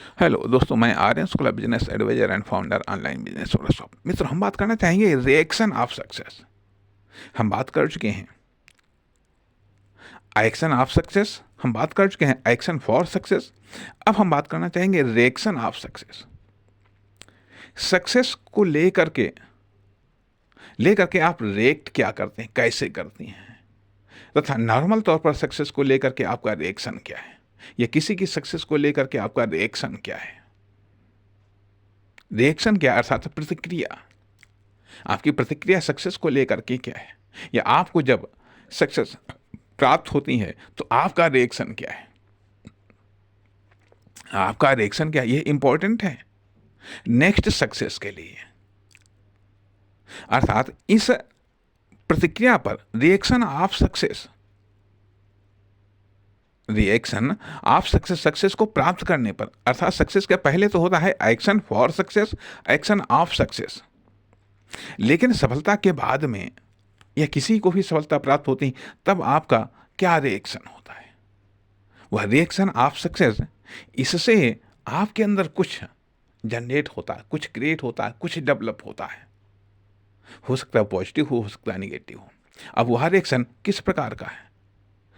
Hello दोस्तों, मैं Aryan Shukla, business adviser and founder online business workshop. मित्र, हम बात करना चाहेंगे रिएक्शन ऑफ सक्सेस। हम बात कर चुके हैं एक्शन ऑफ सक्सेस, हम बात कर चुके हैं एक्शन फॉर सक्सेस। अब हम बात करना चाहेंगे रिएक्शन ऑफ सक्सेस। सक्सेस को लेकर के आप रिएक्ट क्या करते हैं, कैसे करती हैं, तथा नॉर्मल तौर पर सक्सेस को लेकर के आपका रिएक्शन क्या है, या किसी की सक्सेस को लेकर के आपका रिएक्शन क्या है। रिएक्शन क्या अर्थात प्रतिक्रिया। आपकी प्रतिक्रिया सक्सेस को लेकर के क्या है, या आपको जब सक्सेस प्राप्त होती है तो आपका रिएक्शन क्या है। आपका रिएक्शन क्या है, ये इंपॉर्टेंट है नेक्स्ट सक्सेस के लिए। अर्थात इस प्रतिक्रिया पर रिएक्शन ऑफ सक्सेस, सक्सेस को प्राप्त करने पर, अर्थात सक्सेस के पहले तो होता है action for success, action of success. लेकिन सफलता के बाद में, या किसी को भी सफलता प्राप्त होती है, तब आपका क्या रिएक्शन होता है, वह रिएक्शन ऑफ सक्सेस। इससे आपके अंदर कुछ जनरेट होता है, कुछ क्रिएट होता है, कुछ डेवलप होता है। हो सकता है पॉजिटिव हो सकता है निगेटिव हो। अब वह रिएक्शन किस प्रकार का है,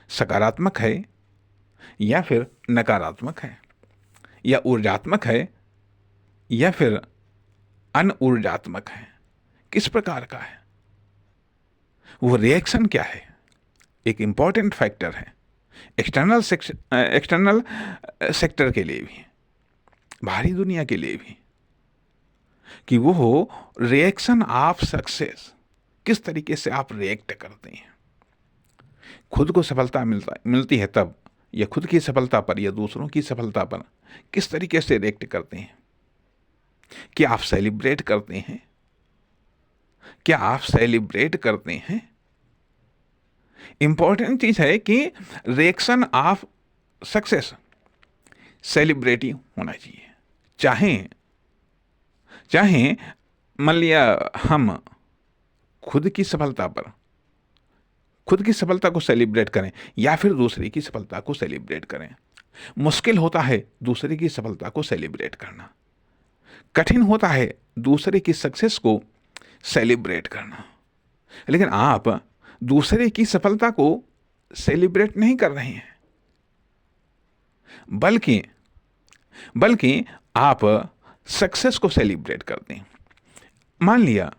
सकारात्मक है या फिर नकारात्मक है, या ऊर्जात्मक है या फिर अनऊर्जात्मक है, किस प्रकार का है, वो रिएक्शन क्या है, एक इंपॉर्टेंट फैक्टर है एक्सटर्नल सेक्टर के लिए भी, बाहरी दुनिया के लिए भी, कि वो रिएक्शन ऑफ सक्सेस किस तरीके से आप रिएक्ट करते हैं। खुद को सफलता मिलती है तब, या खुद की सफलता पर या दूसरों की सफलता पर किस तरीके से रिएक्ट करते हैं। क्या आप सेलिब्रेट करते हैं, क्या आप सेलिब्रेट करते हैं। इंपॉर्टेंट चीज है कि रिएक्शन ऑफ सक्सेस सेलिब्रेटिव होना चाहिए। चाहे चाहे मान लिया हम खुद की सफलता पर, खुद की सफलता को सेलिब्रेट करें, या फिर दूसरे की सफलता को सेलिब्रेट करें। मुश्किल होता है दूसरे की सफलता को सेलिब्रेट करना, कठिन होता है दूसरे की सक्सेस को सेलिब्रेट करना। लेकिन आप दूसरे की सफलता को सेलिब्रेट नहीं कर रहे हैं, बल्कि आप सक्सेस को सेलिब्रेट करते हैं। मान लिया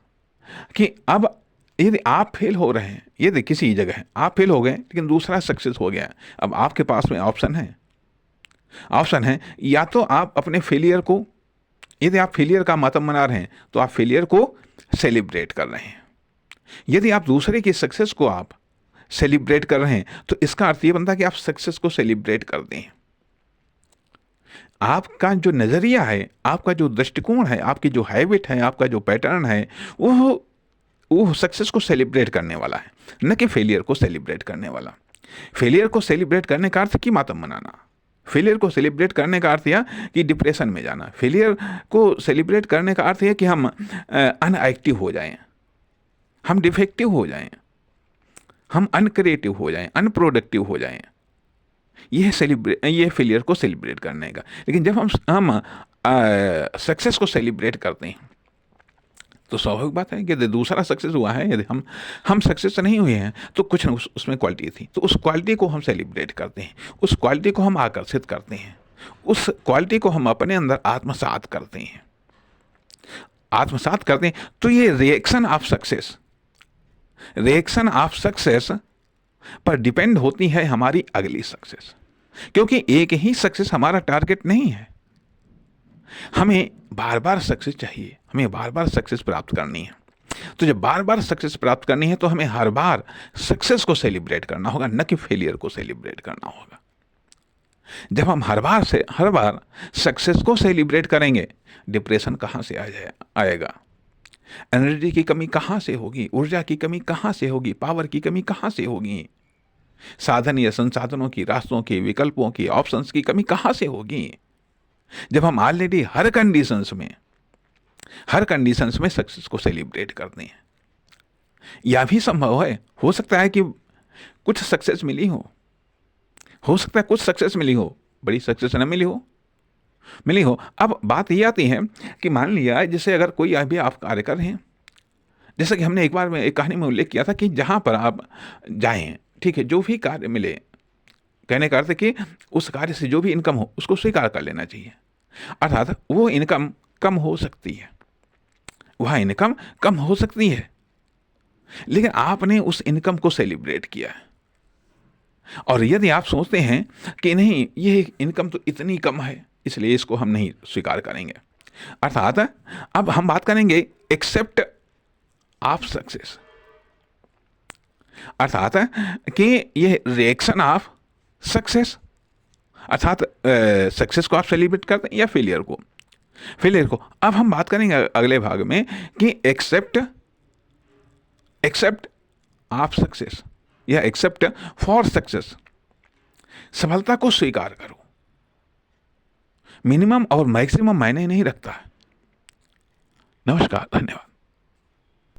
कि अब यदि आप फेल हो रहे हैं, यदि किसी जगह आप फेल हो गए लेकिन दूसरा सक्सेस हो गया, अब आपके पास में ऑप्शन है या तो आप अपने फेलियर को, यदि आप फेलियर का मातम मना रहे हैं तो आप फेलियर को सेलिब्रेट कर रहे हैं। यदि आप दूसरे की सक्सेस को आप सेलिब्रेट कर रहे हैं तो इसका अर्थ ये बनता है कि आप सक्सेस को सेलिब्रेट करते हैं। आपका जो नजरिया है, आपका जो दृष्टिकोण है, आपकी जो हैबिट है, आपका जो पैटर्न है, वो सक्सेस को सेलिब्रेट करने वाला है, न कि फेलियर को सेलिब्रेट करने वाला। फेलियर को सेलिब्रेट करने का अर्थ की मातम मनाना, फेलियर को सेलिब्रेट करने का अर्थ यह कि डिप्रेशन में जाना, फेलियर को सेलिब्रेट करने का अर्थ यह कि हम अनएक्टिव हो जाएं, हम डिफेक्टिव हो जाएं, हम अनक्रिएटिव हो जाएं, अनप्रोडक्टिव हो जाएं। ये फेलियर को सेलिब्रेट करने का। लेकिन जब हम सक्सेस को सेलिब्रेट करते हैं तो स्वाभाविक बात है कि यदि दूसरा सक्सेस हुआ है, यदि हम सक्सेस नहीं हुए हैं तो कुछ न उसमें क्वालिटी थी, तो उस क्वालिटी को हम सेलिब्रेट करते हैं, उस क्वालिटी को हम आकर्षित करते हैं, उस क्वालिटी को हम अपने अंदर आत्मसात करते हैं। तो ये रिएक्शन ऑफ सक्सेस पर डिपेंड होती है हमारी अगली सक्सेस, क्योंकि एक ही सक्सेस हमारा टारगेट नहीं है। हमें बार बार सक्सेस चाहिए, हमें बार बार सक्सेस प्राप्त करनी है। तो जब बार बार सक्सेस प्राप्त करनी है तो हमें हर बार सक्सेस को सेलिब्रेट करना होगा, न कि फेलियर को सेलिब्रेट करना होगा। जब हम हर बार सक्सेस को सेलिब्रेट करेंगे, डिप्रेशन कहां से आएगा, एनर्जी की कमी कहां से होगी, ऊर्जा की कमी कहां से होगी, पावर की कमी कहां से होगी, साधन या संसाधनों की, रास्तों की, विकल्पों की, ऑप्शंस की कमी कहां से होगी, जब हम ऑलरेडी हर कंडीशंस में सक्सेस को सेलिब्रेट करते हैं। यह भी संभव है, हो सकता है कि कुछ सक्सेस मिली हो सकता है कुछ सक्सेस मिली हो, बड़ी सक्सेस न मिली हो, मिली हो। अब बात ये आती है कि मान लिया जैसे अगर कोई अभी आप कार्य कर रहे हैं, जैसा कि हमने एक बार में एक कहानी में उल्लेख किया था कि जहाँ पर आप जाएँ, ठीक है, जो भी कार्य मिले, कहने का अर्थ है कि उस कार्य से जो भी इनकम हो उसको स्वीकार कर लेना चाहिए। अर्थात वो इनकम कम हो सकती है, वह इनकम कम हो सकती है, लेकिन आपने उस इनकम को सेलिब्रेट किया है। और यदि आप सोचते हैं कि नहीं, ये इनकम तो इतनी कम है इसलिए इसको हम नहीं स्वीकार करेंगे, अर्थात अब हम बात करेंगे एक्सेप्ट ऑफ सक्सेस, अर्थात कि ये रिएक्शन ऑफ सक्सेस, अर्थात सक्सेस को आप सेलिब्रेट करते हैं या फेलियर को। अब हम बात करेंगे अगले भाग में कि एक्सेप्ट ऑफ सक्सेस या एक्सेप्ट फॉर सक्सेस, सफलता को स्वीकार करो। मिनिमम और मैक्सिमम मायने नहीं रखता है। नमस्कार, धन्यवाद।